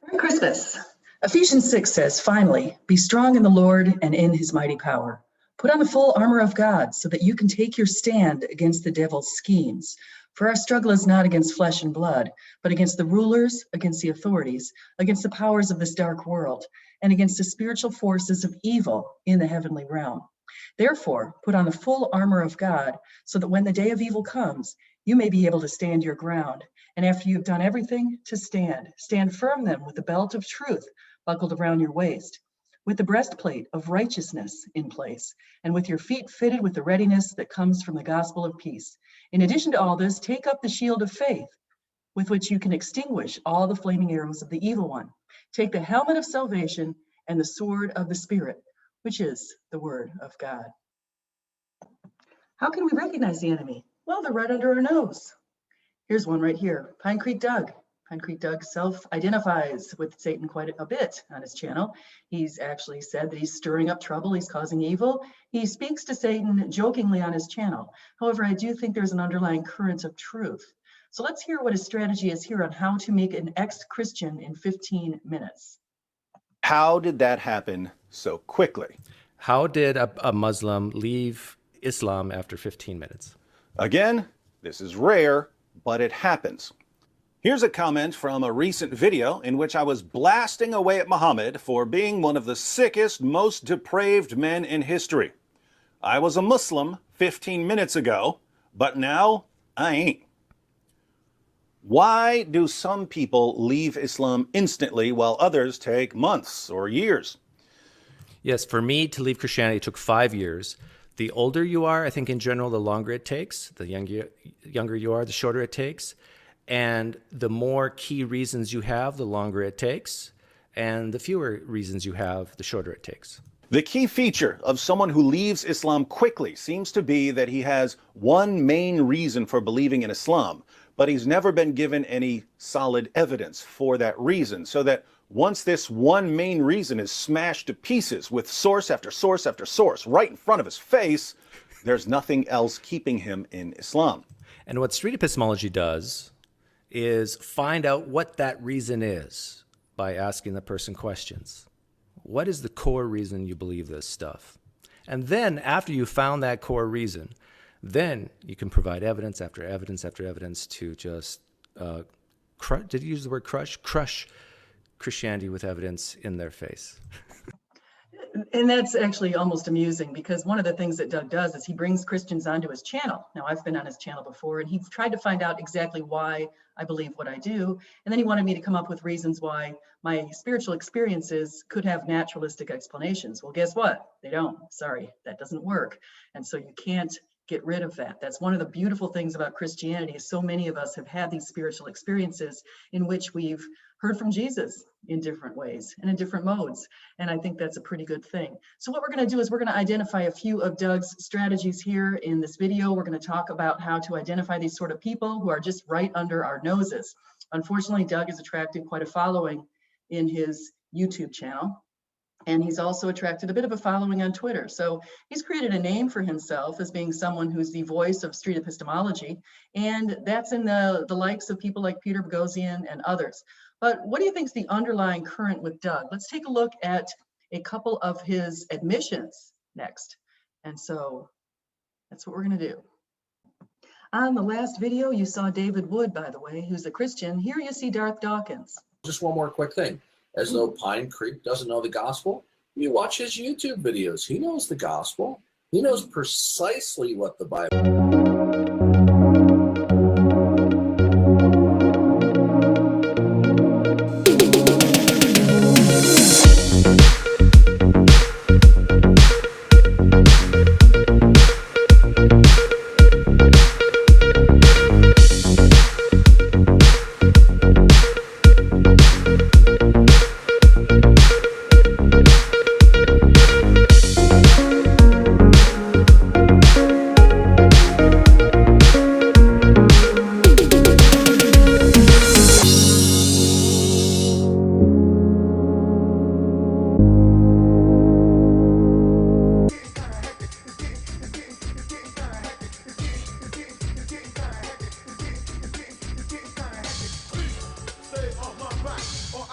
Merry Christmas. Ephesians 6 says, "Finally, be strong in the Lord and in his mighty power. Put on the full armor of God so that you can take your stand against the devil's schemes. For our struggle is not against flesh and blood, but against the rulers, against the authorities, against the powers of this dark world, and against the spiritual forces of evil in the heavenly realm. Therefore, put on the full armor of God so that when the day of evil comes, you may be able to stand your ground. And after you've done everything, to stand firm then with the belt of truth buckled around your waist, with the breastplate of righteousness in place, and with your feet fitted with the readiness that comes from the gospel of peace. In addition to all this, take up the shield of faith, with which you can extinguish all the flaming arrows of the evil one. Take the helmet of salvation and the sword of the Spirit, which is the word of God." How can we recognize the enemy? Well, they're right under our nose. Here's one right here, PineCreek Doug. PineCreek Doug self-identifies with Satan quite a bit on his channel. He's actually said that he's stirring up trouble, he's causing evil. He speaks to Satan jokingly on his channel. However, I do think there's an underlying current of truth. So let's hear what his strategy is here on how to make an ex-Christian in 15 minutes. How did that happen so quickly? How did a Muslim leave Islam after 15 minutes? Again, this is rare, but it happens. Here's a comment from a recent video in which I was blasting away at Muhammad for being one of the sickest, most depraved men in history. I was a Muslim 15 minutes ago, but now I ain't. Why do some people leave Islam instantly while others take months or years? Yes, for me to leave Christianity took 5 years. The older you are, I think in general, the longer it takes. The younger you are, the shorter it takes. And the more key reasons you have, the longer it takes. And the fewer reasons you have, the shorter it takes. The key feature of someone who leaves Islam quickly seems to be that he has one main reason for believing in Islam, but he's never been given any solid evidence for that reason, so that once this one main reason is smashed to pieces with source after source after source right in front of his face, there's nothing else keeping him in Islam. And what street epistemology does is find out what that reason is by asking the person questions. What is the core reason you believe this stuff? And then after you found that core reason, then you can provide evidence after evidence after evidence to just, did you use the word crush? Crush Christianity with evidence in their face. And that's actually almost amusing, because one of the things that Doug does is he brings Christians onto his channel. Now, I've been on his channel before, and he tried to find out exactly why I believe what I do. And then he wanted me to come up with reasons why my spiritual experiences could have naturalistic explanations. Well, guess what? They don't. Sorry, that doesn't work. And so you can't get rid of that. That's one of the beautiful things about Christianity, is so many of us have had these spiritual experiences in which we've heard from Jesus in different ways and in different modes. And I think that's a pretty good thing. So what we're going to do is we're going to identify a few of Doug's strategies here in this video. We're going to talk about how to identify these sort of people who are just right under our noses. Unfortunately, Doug has attracted quite a following in his YouTube channel. And he's also attracted a bit of a following on Twitter. So he's created a name for himself as being someone who's the voice of street epistemology. And that's in the likes of people like Peter Boghossian and others. But what do you think is the underlying current with Doug? Let's take a look at a couple of his admissions next. And so that's what we're going to do. On the last video, you saw David Wood, by the way, who's a Christian. Here you see Darth Dawkins. Just one more quick thing. As though PineCreek doesn't know the gospel, you watch his YouTube videos. He knows the gospel. He knows precisely what the Bible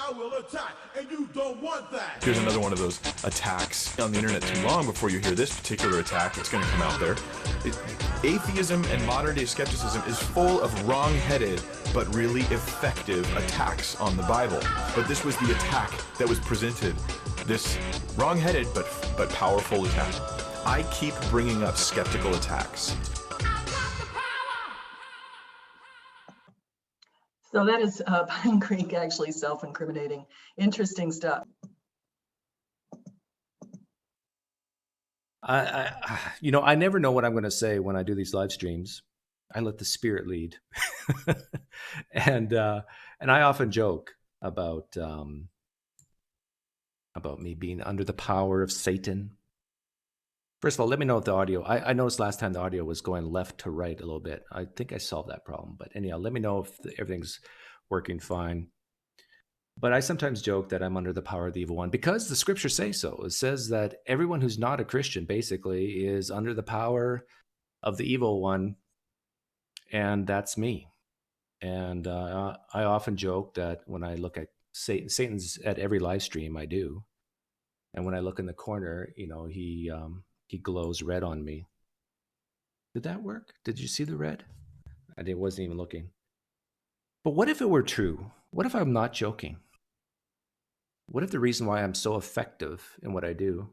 I will attack, and you don't want that. Here's another one of those attacks on the internet. Too long before you hear this particular attack, it's going to come out there. Atheism and modern day skepticism is full of wrong-headed but really effective attacks on the Bible. But this was the attack that was presented. This wrong-headed but powerful attack. I keep bringing up skeptical attacks. So that is PineCreek actually self-incriminating. Interesting stuff. I never know what I'm going to say when I do these live streams. I let the Spirit lead, and I often joke about me being under the power of Satan. First of all, let me know if the audio. I noticed last time the audio was going left to right a little bit. I think I solved that problem. But anyhow, let me know if everything's working fine. But I sometimes joke that I'm under the power of the evil one because the scriptures say so. It says that everyone who's not a Christian basically is under the power of the evil one, and that's me. And I often joke that when I look at Satan's at every live stream I do, and when I look in the corner, he glows red on me. Did that work? Did you see the red? I wasn't even looking. But what if it were true? What if I'm not joking? What if the reason why I'm so effective in what I do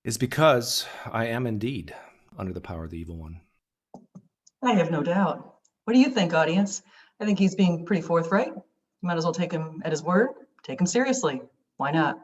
is because I am indeed under the power of the evil one? I have no doubt. What do you think, audience? I think he's being pretty forthright. You might as well take him at his word. Take him seriously. Why not?